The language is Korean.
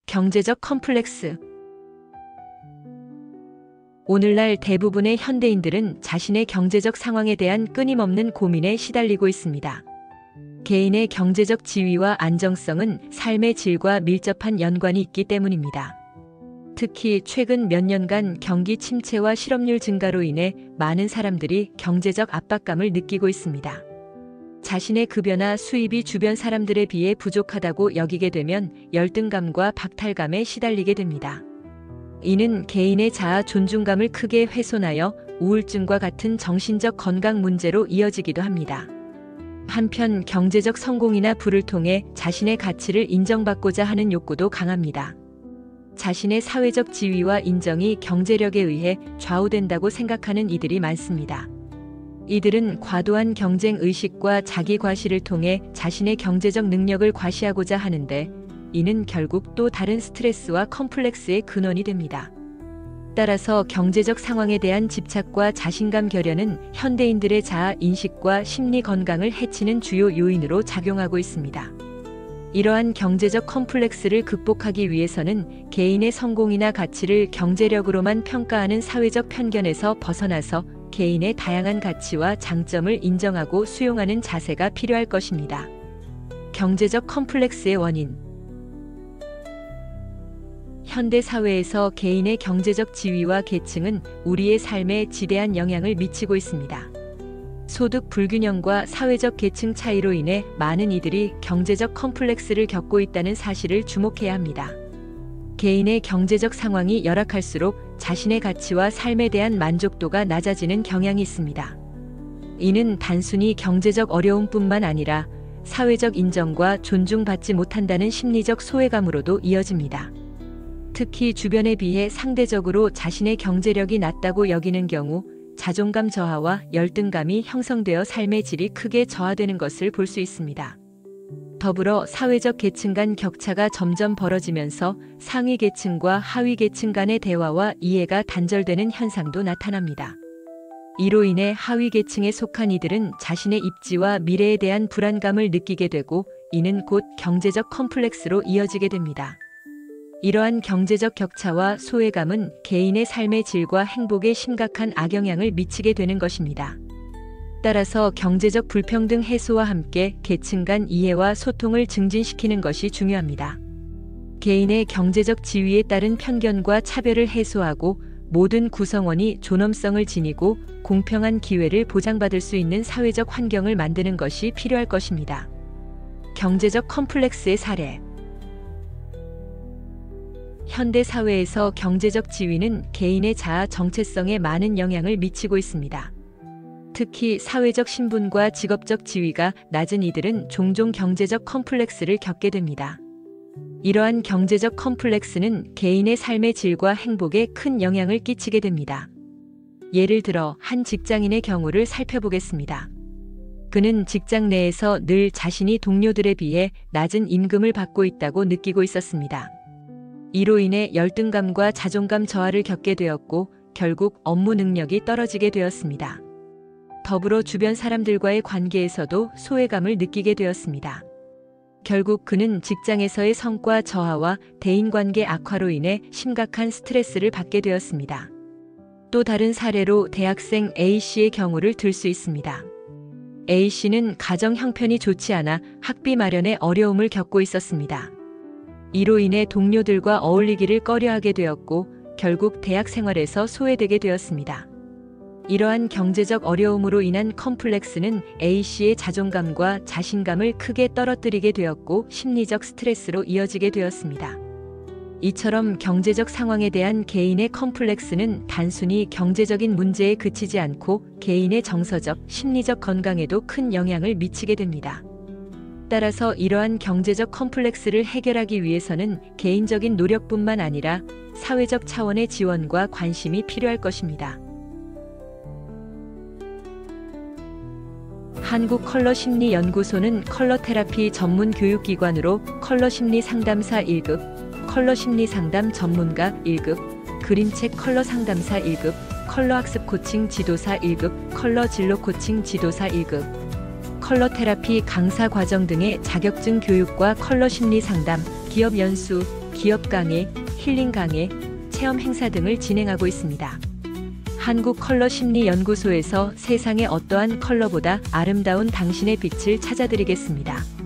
경제적 컴플렉스. 오늘날 대부분의 현대인들은 자신의 경제적 상황에 대한 끊임없는 고민에 시달리고 있습니다. 개인의 경제적 지위와 안정성은 삶의 질과 밀접한 연관이 있기 때문입니다. 특히 최근 몇 년간 경기 침체와 실업률 증가로 인해 많은 사람들이 경제적 압박감을 느끼고 있습니다. 자신의 급여나 수입이 주변 사람들에 비해 부족하다고 여기게 되면 열등감과 박탈감에 시달리게 됩니다. 이는 개인의 자아 존중감을 크게 훼손하여 우울증과 같은 정신적 건강 문제로 이어지기도 합니다. 한편 경제적 성공이나 부를 통해 자신의 가치를 인정받고자 하는 욕구도 강합니다. 자신의 사회적 지위와 인정이 경제력에 의해 좌우된다고 생각하는 이들이 많습니다. 이들은 과도한 경쟁 의식과 자기 과시를 통해 자신의 경제적 능력을 과시하고자 하는데, 이는 결국 또 다른 스트레스와 컴플렉스의 근원이 됩니다. 따라서 경제적 상황에 대한 집착과 자신감 결여는 현대인들의 자아 인식과 심리 건강을 해치는 주요 요인으로 작용하고 있습니다. 이러한 경제적 컴플렉스를 극복하기 위해서는 개인의 성공이나 가치를 경제력으로만 평가하는 사회적 편견에서 벗어나서 개인의 다양한 가치와 장점을 인정하고 수용하는 자세가 필요할 것입니다. 경제적 컴플렉스의 원인. 현대 사회에서 개인의 경제적 지위와 계층은 우리의 삶에 지대한 영향을 미치고 있습니다. 소득 불균형과 사회적 계층 차이로 인해 많은 이들이 경제적 컴플렉스를 겪고 있다는 사실을 주목해야 합니다. 개인의 경제적 상황이 열악할수록 자신의 가치와 삶에 대한 만족도가 낮아지는 경향이 있습니다. 이는 단순히 경제적 어려움뿐만 아니라 사회적 인정과 존중받지 못한다는 심리적 소외감으로도 이어집니다. 특히 주변에 비해 상대적으로 자신의 경제력이 낮다고 여기는 경우 자존감 저하와 열등감이 형성되어 삶의 질이 크게 저하되는 것을 볼 수 있습니다. 더불어 사회적 계층 간 격차가 점점 벌어지면서 상위 계층과 하위 계층 간의 대화와 이해가 단절되는 현상도 나타납니다. 이로 인해 하위 계층에 속한 이들은 자신의 입지와 미래에 대한 불안감을 느끼게 되고, 이는 곧 경제적 컴플렉스로 이어지게 됩니다. 이러한 경제적 격차와 소외감은 개인의 삶의 질과 행복에 심각한 악영향을 미치게 되는 것입니다. 따라서 경제적 불평등 해소와 함께 계층 간 이해와 소통을 증진시키는 것이 중요합니다. 개인의 경제적 지위에 따른 편견과 차별을 해소하고 모든 구성원이 존엄성을 지니고 공평한 기회를 보장받을 수 있는 사회적 환경을 만드는 것이 필요할 것입니다. 경제적 컴플렉스의 사례. 현대 사회에서 경제적 지위는 개인의 자아 정체성에 많은 영향을 미치고 있습니다. 특히 사회적 신분과 직업적 지위가 낮은 이들은 종종 경제적 컴플렉스를 겪게 됩니다. 이러한 경제적 컴플렉스는 개인의 삶의 질과 행복에 큰 영향을 끼치게 됩니다. 예를 들어 한 직장인의 경우를 살펴보겠습니다. 그는 직장 내에서 늘 자신이 동료들에 비해 낮은 임금을 받고 있다고 느끼고 있었습니다. 이로 인해 열등감과 자존감 저하를 겪게 되었고, 결국 업무 능력이 떨어지게 되었습니다. 더불어 주변 사람들과의 관계에서도 소외감을 느끼게 되었습니다. 결국 그는 직장에서의 성과 저하와 대인관계 악화로 인해 심각한 스트레스를 받게 되었습니다. 또 다른 사례로 대학생 A씨의 경우를 들 수 있습니다. A씨는 가정 형편이 좋지 않아 학비 마련에 어려움을 겪고 있었습니다. 이로 인해 동료들과 어울리기를 꺼려하게 되었고, 결국 대학 생활에서 소외되게 되었습니다. 이러한 경제적 어려움으로 인한 컴플렉스는 A씨의 자존감과 자신감을 크게 떨어뜨리게 되었고, 심리적 스트레스로 이어지게 되었습니다. 이처럼 경제적 상황에 대한 개인의 컴플렉스는 단순히 경제적인 문제에 그치지 않고 개인의 정서적, 심리적 건강에도 큰 영향을 미치게 됩니다. 따라서 이러한 경제적 컴플렉스를 해결하기 위해서는 개인적인 노력뿐만 아니라 사회적 차원의 지원과 관심이 필요할 것입니다. 한국컬러심리연구소는 컬러 테라피 전문 교육기관으로 컬러 심리 상담사 1급, 컬러 심리 상담 전문가 1급, 그림책 컬러 상담사 1급, 컬러 학습 코칭 지도사 1급, 컬러 진로 코칭 지도사 1급, 컬러 테라피 강사 과정 등의 자격증 교육과 컬러 심리 상담, 기업 연수, 기업 강의, 힐링 강의, 체험 행사 등을 진행하고 있습니다. 한국 컬러 심리 연구소에서 세상의 어떠한 컬러보다 아름다운 당신의 빛을 찾아드리겠습니다.